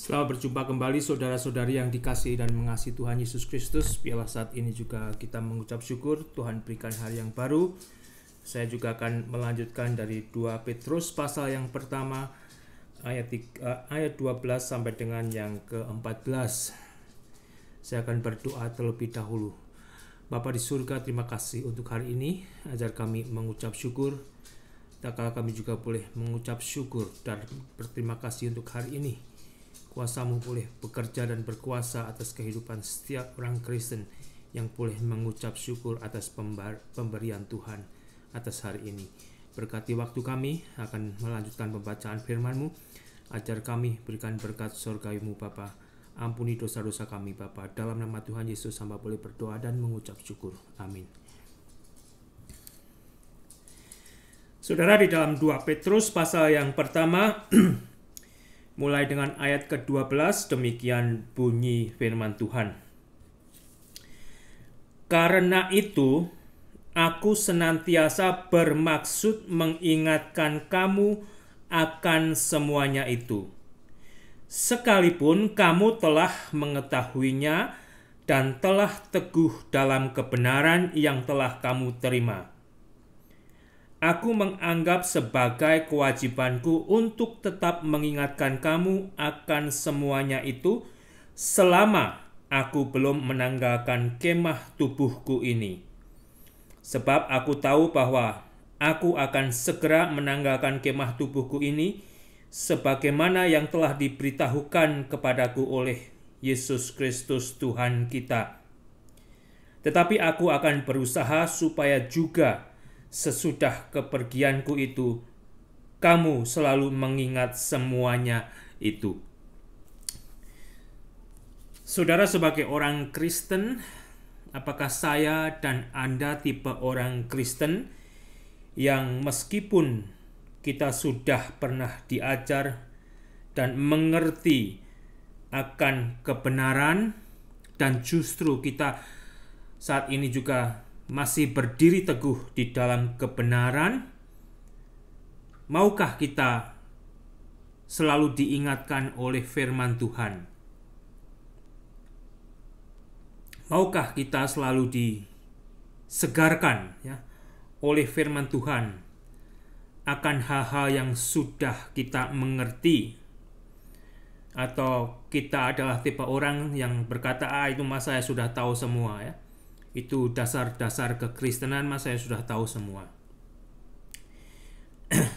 Selamat berjumpa kembali saudara-saudari yang dikasihi dan mengasihi Tuhan Yesus Kristus. Biarlah saat ini juga kita mengucap syukur Tuhan berikan hari yang baru. Saya juga akan melanjutkan dari 2 Petrus pasal yang pertama ayat 12 sampai dengan yang ke-14. Saya akan berdoa terlebih dahulu. Bapa di surga, terima kasih untuk hari ini, ajar kami mengucap syukur. Tak kala kami juga boleh mengucap syukur dan berterima kasih untuk hari ini. Kuasa-Mu boleh bekerja dan berkuasa atas kehidupan setiap orang Kristen yang boleh mengucap syukur atas pemberian Tuhan atas hari ini. Berkati waktu kami akan melanjutkan pembacaan firman-Mu. Ajar kami, berikan berkat surga-Mu Bapa. Ampuni dosa-dosa kami Bapa. Dalam nama Tuhan Yesus hamba boleh berdoa dan mengucap syukur. Amin. Saudara, di dalam 2 Petrus pasal yang pertama mulai dengan ayat ke-12, demikian bunyi firman Tuhan. Karena itu, aku senantiasa bermaksud mengingatkan kamu akan semuanya itu. Sekalipun kamu telah mengetahuinya dan telah teguh dalam kebenaran yang telah kamu terima. Aku menganggap sebagai kewajibanku untuk tetap mengingatkan kamu akan semuanya itu selama aku belum menanggalkan kemah tubuhku ini. Sebab aku tahu bahwa aku akan segera menanggalkan kemah tubuhku ini sebagaimana yang telah diberitahukan kepadaku oleh Yesus Kristus Tuhan kita. Tetapi aku akan berusaha supaya juga sesudah kepergianku itu, kamu selalu mengingat semuanya itu. Saudara, sebagai orang Kristen, apakah saya dan Anda tipe orang Kristen yang meskipun kita sudah pernah diajar dan mengerti akan kebenaran, dan justru kita saat ini juga masih berdiri teguh di dalam kebenaran, maukah kita selalu diingatkan oleh firman Tuhan? Maukah kita selalu disegarkan oleh firman Tuhan akan hal-hal yang sudah kita mengerti? Atau kita adalah tipe orang yang berkata, itu mas saya sudah tahu semua Itu dasar-dasar kekristenan mas saya sudah tahu semua.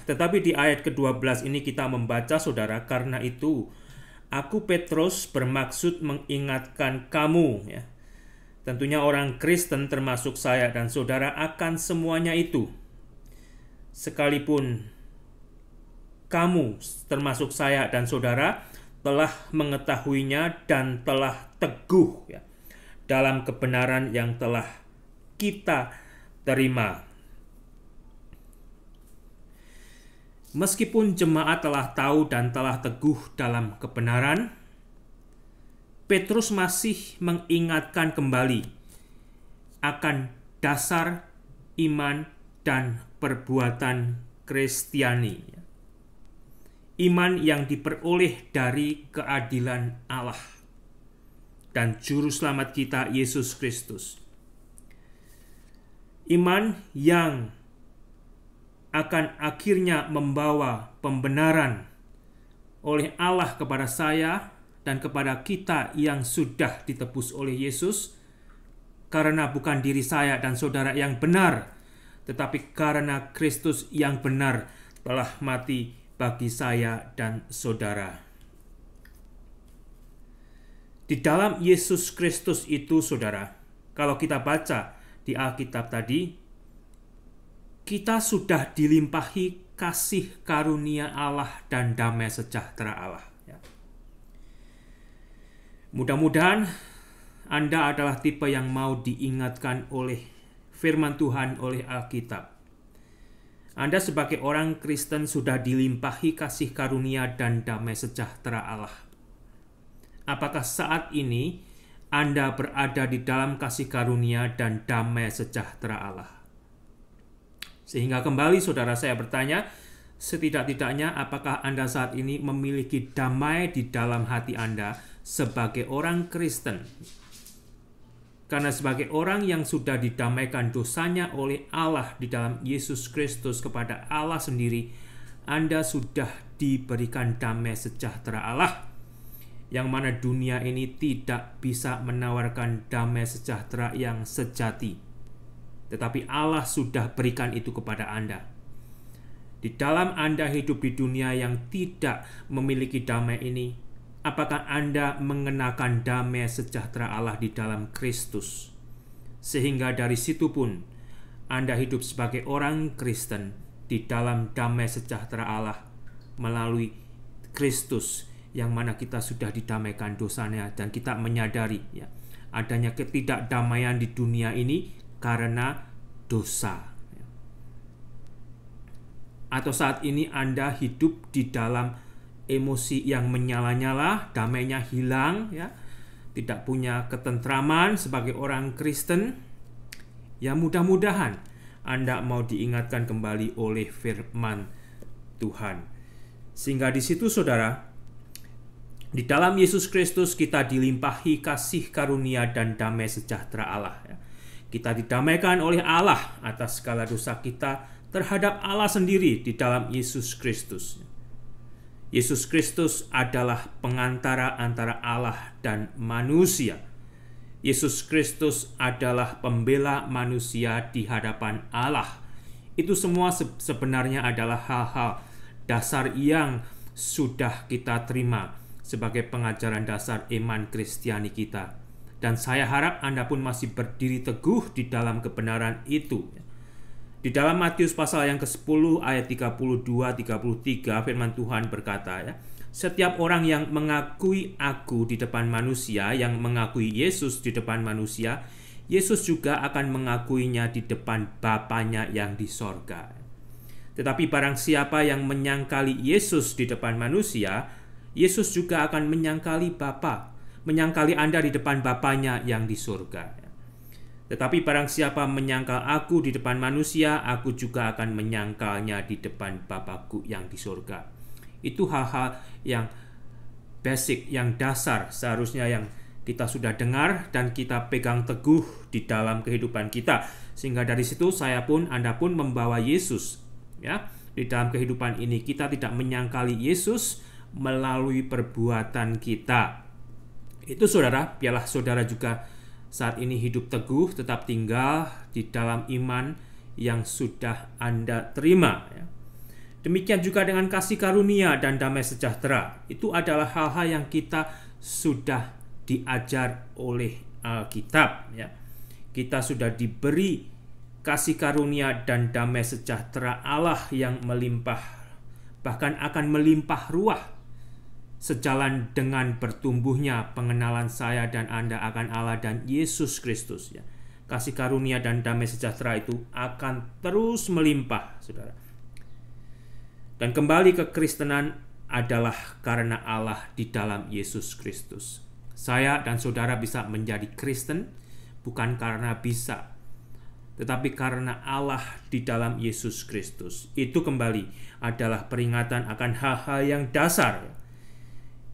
Tetapi di ayat ke-12 ini kita membaca, saudara, karena itu aku Petrus bermaksud mengingatkan kamu. Tentunya orang Kristen termasuk saya dan saudara akan semuanya itu. Sekalipun kamu termasuk saya dan saudara telah mengetahuinya dan telah teguh dalam kebenaran yang telah kita terima. Meskipun jemaat telah tahu dan telah teguh dalam kebenaran, Petrus masih mengingatkan kembali akan dasar iman dan perbuatan Kristiani. Iman yang diperoleh dari keadilan Allah dan Juru Selamat kita, Yesus Kristus. Iman yang akan akhirnya membawa pembenaran oleh Allah kepada saya dan kepada kita yang sudah ditebus oleh Yesus, karena bukan diri saya dan saudara yang benar, tetapi karena Kristus yang benar telah mati bagi saya dan saudara. Di dalam Yesus Kristus itu, saudara, kalau kita baca di Alkitab tadi, kita sudah dilimpahi kasih karunia Allah dan damai sejahtera Allah. Mudah-mudahan Anda adalah tipe yang mau diingatkan oleh firman Tuhan, oleh Alkitab. Anda sebagai orang Kristen sudah dilimpahi kasih karunia dan damai sejahtera Allah. Apakah saat ini Anda berada di dalam kasih karunia dan damai sejahtera Allah? Sehingga kembali saudara saya bertanya, Setidak-tidaknya apakah Anda saat ini memiliki damai di dalam hati Anda sebagai orang Kristen? Karena sebagai orang yang sudah didamaikan dosanya oleh Allah di dalam Yesus Kristus kepada Allah sendiri, Anda sudah diberikan damai sejahtera Allah, yang mana dunia ini tidak bisa menawarkan damai sejahtera yang sejati. Tetapi Allah sudah berikan itu kepada Anda. Di dalam Anda hidup di dunia yang tidak memiliki damai ini, apakah Anda mengenakan damai sejahtera Allah di dalam Kristus? Sehingga dari situ pun Anda hidup sebagai orang Kristen di dalam damai sejahtera Allah melalui Kristus, yang mana kita sudah didamaikan dosanya, dan kita menyadari adanya ketidakdamaian di dunia ini karena dosa. Atau saat ini Anda hidup di dalam emosi yang menyala-nyala, damainya hilang, tidak punya ketentraman sebagai orang Kristen. Ya, mudah-mudahan Anda mau diingatkan kembali oleh firman Tuhan. Sehingga di situ saudara, di dalam Yesus Kristus kita dilimpahi kasih karunia dan damai sejahtera Allah. Kita didamaikan oleh Allah atas segala dosa kita terhadap Allah sendiri di dalam Yesus Kristus. Yesus Kristus adalah pengantara antara Allah dan manusia. Yesus Kristus adalah pembela manusia di hadapan Allah. Itu semua sebenarnya adalah hal-hal dasar yang sudah kita terima sebagai pengajaran dasar iman Kristiani kita. Dan saya harap Anda pun masih berdiri teguh di dalam kebenaran itu. Di dalam Matius pasal yang ke-10 ayat 32-33 firman Tuhan berkata, setiap orang yang mengakui aku di depan manusia, yang mengakui Yesus di depan manusia, Yesus juga akan mengakuinya di depan Bapanya yang di sorga. Tetapi barang siapa yang menyangkali Yesus di depan manusia, Yesus juga akan menyangkali Bapa, menyangkali Anda di depan Bapanya yang di surga. Tetapi barang siapa menyangkal aku di depan manusia, aku juga akan menyangkalnya di depan Bapakku yang di surga. Itu hal-hal yang basic, yang dasar seharusnya yang kita sudah dengar dan kita pegang teguh di dalam kehidupan kita. Sehingga dari situ saya pun, Anda pun membawa Yesus. Di dalam kehidupan ini kita tidak menyangkali Yesus melalui perbuatan kita. Itu saudara, biarlah saudara juga saat ini hidup teguh, tetap tinggal di dalam iman yang sudah Anda terima. Demikian juga dengan kasih karunia dan damai sejahtera. Itu adalah hal-hal yang kita sudah diajar oleh Alkitab. Kita sudah diberi kasih karunia dan damai sejahtera Allah yang melimpah, bahkan akan melimpah ruah, sejalan dengan bertumbuhnya pengenalan saya dan Anda akan Allah dan Yesus Kristus. Kasih karunia dan damai sejahtera itu akan terus melimpah, saudara. Dan kembali ke Kristenan adalah karena Allah di dalam Yesus Kristus. Saya dan saudara bisa menjadi Kristen bukan karena bisa, tetapi karena Allah di dalam Yesus Kristus. Itu kembali adalah peringatan akan hal-hal yang dasar.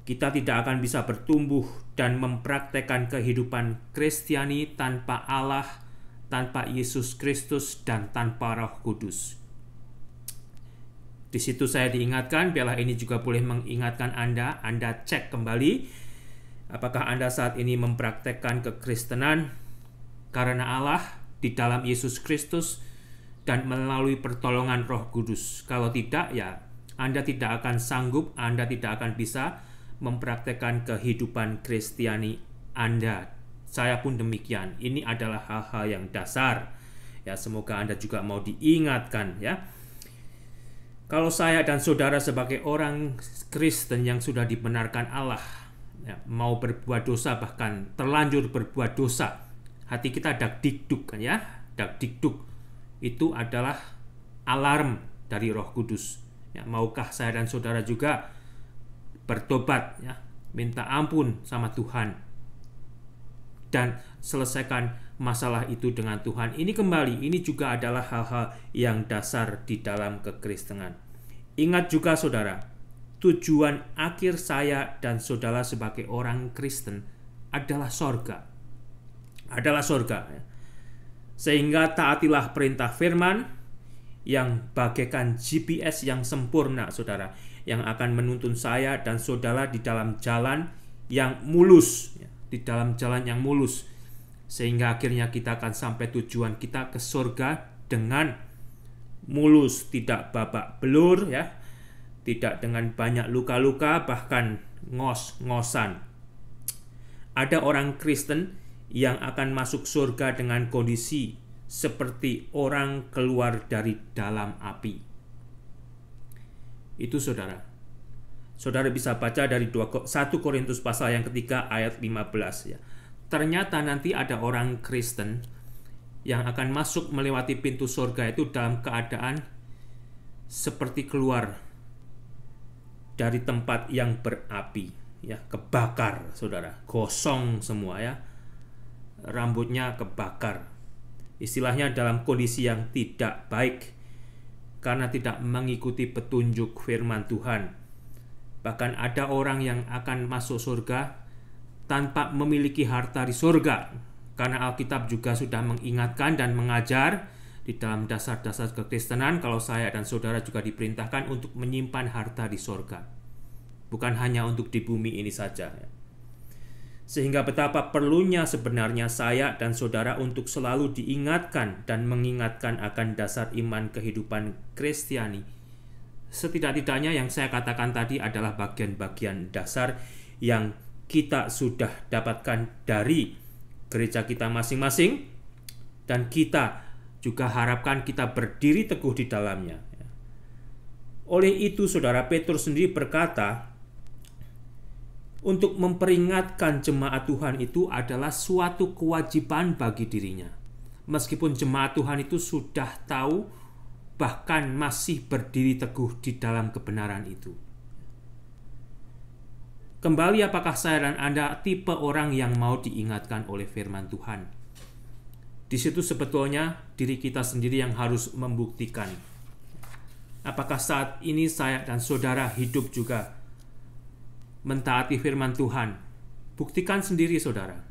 Kita tidak akan bisa bertumbuh dan mempraktekkan kehidupan Kristiani tanpa Allah, tanpa Yesus Kristus, dan tanpa Roh Kudus. Di situ saya diingatkan, biarlah ini juga boleh mengingatkan Anda. Anda cek kembali, apakah Anda saat ini mempraktekkan kekristenan karena Allah di dalam Yesus Kristus dan melalui pertolongan Roh Kudus. Kalau tidak, ya Anda tidak akan sanggup, Anda tidak akan bisa mempraktekkan kehidupan Kristiani Anda. Saya pun demikian. Ini adalah hal-hal yang dasar. Ya, semoga Anda juga mau diingatkan, ya. Kalau saya dan saudara sebagai orang Kristen yang sudah dibenarkan Allah, mau berbuat dosa, bahkan terlanjur berbuat dosa, hati kita dakdikduk, kan ya? Dakdikduk itu adalah alarm dari Roh Kudus. Maukah saya dan saudara juga bertobat, minta ampun sama Tuhan dan selesaikan masalah itu dengan Tuhan? Ini kembali, ini juga adalah hal-hal yang dasar di dalam kekristenan. Ingat juga saudara, tujuan akhir saya dan saudara sebagai orang Kristen adalah sorga. Adalah sorga. Sehingga taatilah perintah firman yang bagaikan GPS yang sempurna, saudara, yang akan menuntun saya dan saudara di dalam jalan yang mulus, di dalam jalan yang mulus, sehingga akhirnya kita akan sampai tujuan kita ke surga dengan mulus, tidak babak belur, ya, tidak dengan banyak luka-luka, bahkan ngos-ngosan. Ada orang Kristen yang akan masuk surga dengan kondisi seperti orang keluar dari dalam api. Itu saudara. Saudara bisa baca dari 1 Korintus pasal yang ketiga ayat 15, ya. Ternyata nanti ada orang Kristen yang akan masuk melewati pintu surga itu dalam keadaan seperti keluar dari tempat yang berapi, ya, kebakar, saudara, gosong semua, ya, rambutnya kebakar, istilahnya dalam kondisi yang tidak baik karena tidak mengikuti petunjuk firman Tuhan. Bahkan ada orang yang akan masuk surga tanpa memiliki harta di surga, karena Alkitab juga sudah mengingatkan dan mengajar di dalam dasar-dasar kekristenan kalau saya dan saudara juga diperintahkan untuk menyimpan harta di surga, bukan hanya untuk di bumi ini saja. Sehingga betapa perlunya sebenarnya saya dan saudara untuk selalu diingatkan dan mengingatkan akan dasar iman kehidupan Kristiani. Setidak-tidaknya yang saya katakan tadi adalah bagian-bagian dasar yang kita sudah dapatkan dari gereja kita masing-masing, dan kita juga harapkan kita berdiri teguh di dalamnya. Oleh itu saudara, Petrus sendiri berkata, untuk memperingatkan jemaat Tuhan itu adalah suatu kewajiban bagi dirinya. Meskipun jemaat Tuhan itu sudah tahu, bahkan masih berdiri teguh di dalam kebenaran itu. Kembali, apakah saya dan Anda tipe orang yang mau diingatkan oleh firman Tuhan? Di situ sebetulnya diri kita sendiri yang harus membuktikan. Apakah saat ini saya dan saudara hidup juga mentaati firman Tuhan? Buktikan sendiri, saudara.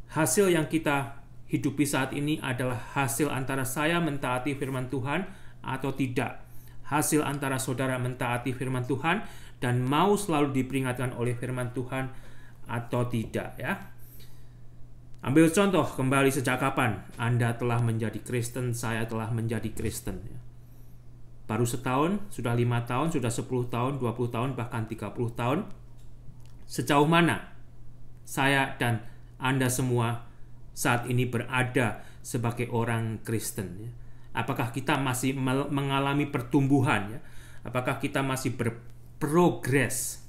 Hasil yang kita hidupi saat ini adalah hasil antara saya mentaati firman Tuhan atau tidak. Hasil antara saudara mentaati firman Tuhan dan mau selalu diperingatkan oleh firman Tuhan atau tidak, ya. Ambil contoh kembali, sejak kapan Anda telah menjadi Kristen, saya telah menjadi Kristen, ya. Baru setahun, sudah 5 tahun, sudah 10 tahun, 20 tahun, bahkan 30 tahun. Sejauh mana saya dan Anda semua saat ini berada sebagai orang Kristen, ya? Apakah kita masih mengalami pertumbuhan, ya? Apakah kita masih berprogres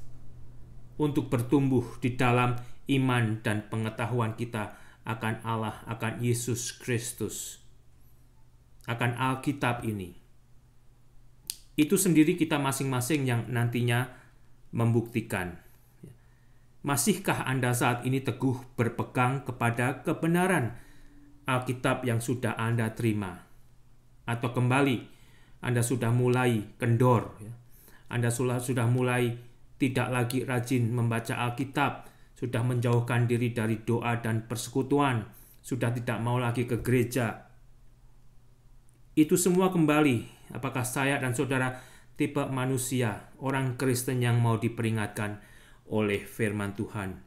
untuk bertumbuh di dalam iman dan pengetahuan kita akan Allah, akan Yesus Kristus, akan Alkitab ini? Itu sendiri kita masing-masing yang nantinya membuktikan. Masihkah Anda saat ini teguh berpegang kepada kebenaran Alkitab yang sudah Anda terima? Atau kembali Anda sudah mulai kendor, ya? Anda sudah mulai tidak lagi rajin membaca Alkitab, sudah menjauhkan diri dari doa dan persekutuan, sudah tidak mau lagi ke gereja. Itu semua kembali, apakah saya dan saudara tipe manusia, orang Kristen yang mau diperingatkan oleh firman Tuhan?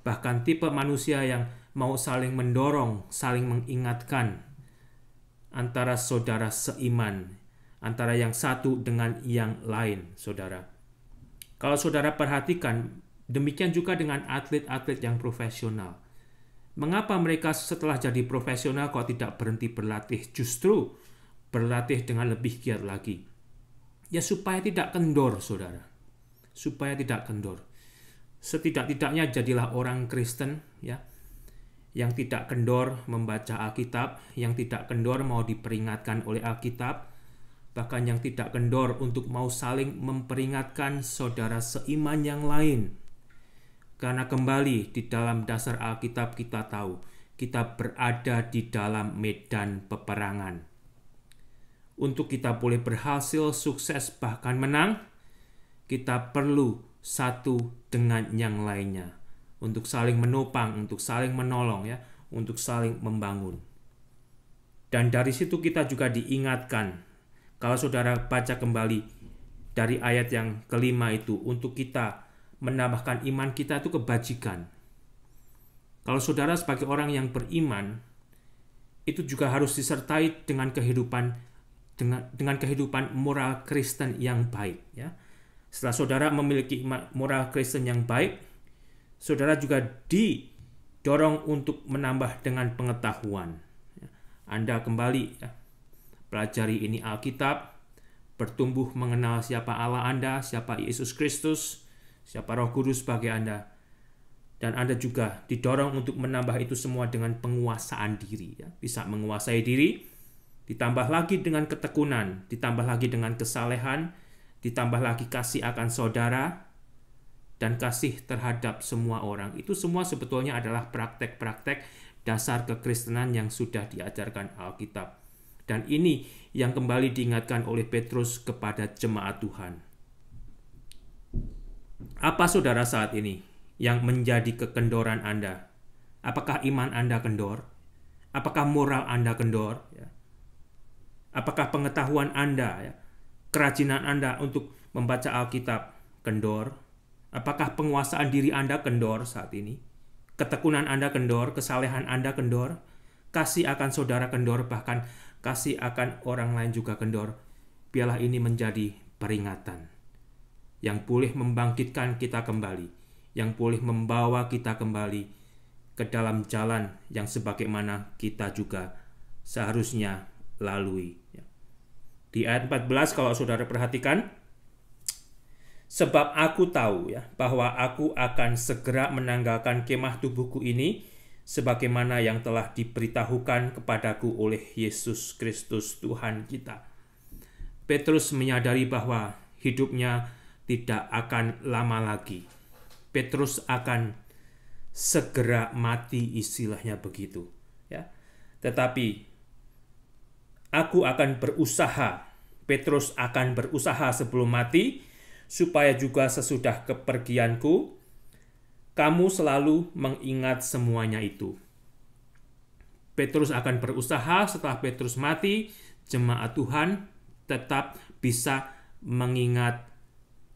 Bahkan tipe manusia yang mau saling mendorong, saling mengingatkan antara saudara seiman, antara yang satu dengan yang lain, saudara. Kalau saudara perhatikan, demikian juga dengan atlet-atlet yang profesional. Mengapa mereka setelah jadi profesional kok tidak berhenti berlatih, justru berlatih dengan lebih giat lagi? Ya, supaya tidak kendor, saudara. Supaya tidak kendor. Setidak-tidaknya jadilah orang Kristen, ya, yang tidak kendor membaca Alkitab, yang tidak kendor mau diperingatkan oleh Alkitab, bahkan yang tidak kendor untuk mau saling memperingatkan saudara seiman yang lain. Karena kembali di dalam dasar Alkitab kita tahu, kita berada di dalam medan peperangan. untuk kita boleh berhasil, sukses, bahkan menang, kita perlu satu dengan yang lainnya. Untuk saling menopang, untuk saling menolong, ya, untuk saling membangun. Dan dari situ kita juga diingatkan, kalau saudara baca kembali dari ayat yang kelima itu, untuk kita menambahkan iman kita itu kebajikan. Kalau saudara sebagai orang yang beriman, itu juga harus disertai dengan kehidupan moral Kristen yang baik. Ya. Setelah saudara memiliki moral Kristen yang baik, saudara juga didorong untuk menambah dengan pengetahuan. Anda kembali pelajari ini Alkitab, bertumbuh mengenal siapa Allah Anda, siapa Yesus Kristus, siapa Roh Kudus bagi Anda. Dan Anda juga didorong untuk menambah itu semua dengan penguasaan diri. Ya. Bisa menguasai diri, ditambah lagi dengan ketekunan, ditambah lagi dengan kesalehan, ditambah lagi kasih akan saudara, dan kasih terhadap semua orang. Itu semua sebetulnya adalah praktek-praktek dasar kekristenan yang sudah diajarkan Alkitab. Dan ini yang kembali diingatkan oleh Petrus kepada jemaat Tuhan. Apa saudara saat ini yang menjadi kekendoran Anda? Apakah iman Anda kendor? Apakah moral Anda kendor? Ya. Apakah pengetahuan Anda, ya, kerajinan Anda untuk membaca Alkitab kendor? Apakah penguasaan diri Anda kendor saat ini? Ketekunan Anda kendor, kesalehan Anda kendor, kasih akan saudara kendor, bahkan kasih akan orang lain juga kendor. Biarlah ini menjadi peringatan yang boleh membangkitkan kita kembali, yang boleh membawa kita kembali ke dalam jalan yang sebagaimana kita juga seharusnya lalui. Di ayat 14 kalau saudara perhatikan, sebab aku tahu, ya, bahwa aku akan segera menanggalkan kemah tubuhku ini sebagaimana yang telah diberitahukan kepadaku oleh Yesus Kristus Tuhan kita. Petrus menyadari bahwa hidupnya tidak akan lama lagi. Petrus akan segera mati, istilahnya begitu. Ya. Tetapi aku akan berusaha, Petrus akan berusaha sebelum mati, supaya juga sesudah kepergianku, kamu selalu mengingat semuanya itu. Petrus akan berusaha setelah Petrus mati, jemaat Tuhan tetap bisa mengingat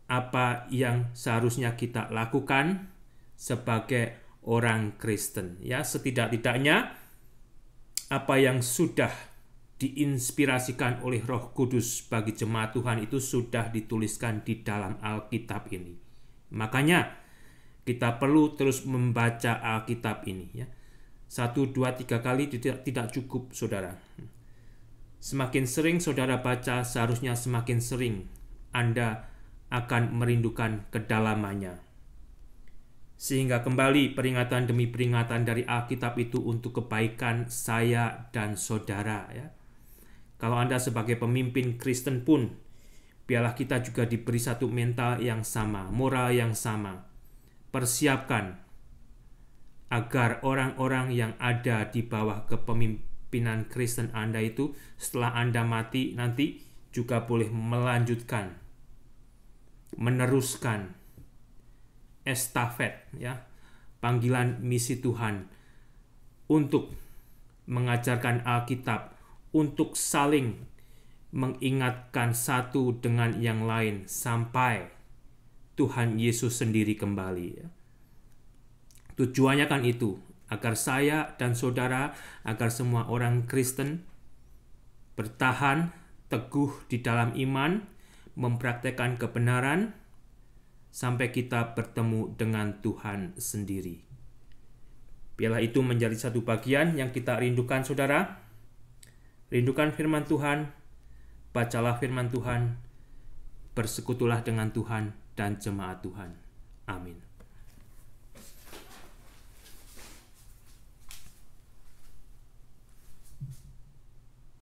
apa yang seharusnya kita lakukan sebagai orang Kristen. Ya, setidak-tidaknya apa yang sudah diinspirasikan oleh Roh Kudus bagi jemaat Tuhan itu sudah dituliskan di dalam Alkitab ini. Makanya kita perlu terus membaca Alkitab ini. Ya. 1, 2, 3 kali tidak cukup, saudara. Semakin sering saudara baca, seharusnya semakin sering Anda akan merindukan kedalamannya. Sehingga kembali peringatan demi peringatan dari Alkitab itu untuk kebaikan saya dan saudara. Ya. Kalau Anda sebagai pemimpin Kristen pun, biarlah kita juga diberi satu mental yang sama, moral yang sama. Persiapkan agar orang-orang yang ada di bawah kepemimpinan Kristen Anda itu, setelah Anda mati nanti juga boleh melanjutkan, meneruskan estafet, ya, panggilan misi Tuhan untuk mengajarkan Alkitab, untuk saling mengingatkan satu dengan yang lain sampai Tuhan Yesus sendiri kembali. Ya. Tujuannya kan itu, agar saya dan saudara, agar semua orang Kristen bertahan teguh di dalam iman, mempraktekkan kebenaran, sampai kita bertemu dengan Tuhan sendiri. Biarlah itu menjadi satu bagian yang kita rindukan, saudara. Rindukan firman Tuhan, bacalah firman Tuhan, bersekutulah dengan Tuhan dan jemaat Tuhan. Amin.